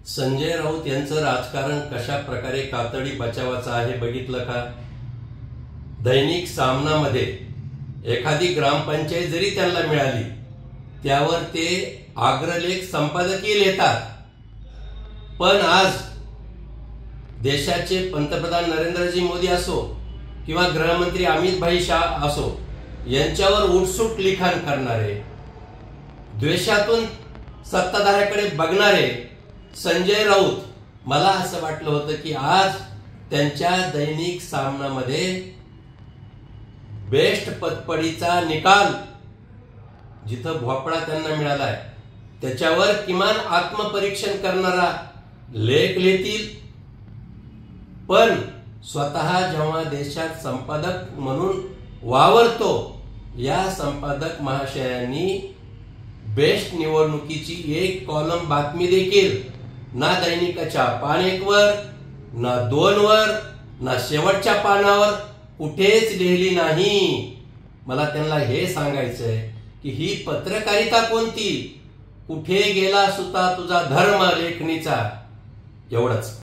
संजय राऊत यांचं राजकारण कशा प्रकारे कातडी बचावाचं आहे बघितलं का? दैनिक सामनामध्ये एखादी ग्रामपंचायत जरी त्यांना मिळाली त्यावर ते अग्रलेख संपादकीय लिहितात, पण आज देशाचे पंतप्रधान नरेंद्रजी मोदी असो किंवा गृहमंत्री अमित भाई शाह असो यांच्यावर उठसूट लिखाण करणारे, द्वेषातून सत्ताधाऱ्याकडे बघणारे संजय राऊत, मला असं वाटलं होतं की आज त्यांच्या दैनिक सामनामध्ये बेस्ट पतपडीचा निकाल जिथं भोपळा त्यांना मिळालाय त्याच्यावर किमान आत्मपरीक्षण करणारा लेख लिहितील, पण स्वतः जेव्हा देशात संपादक म्हणून वावरतो या संपादक महाशयांनी बेस्ट निवडणुकीची एक कॉलम बातमी देखील ना दैनिकाच्या पान 1 वर, ना 2 वर, ना शेवटच्या पानावर कुठेच लिहिली नाही. मला त्यांना हे सांगायचंय की ही पत्रकारिता कोणती? कुठे गेला सुता तुझा धर्म लेखणीचा? एवढंच.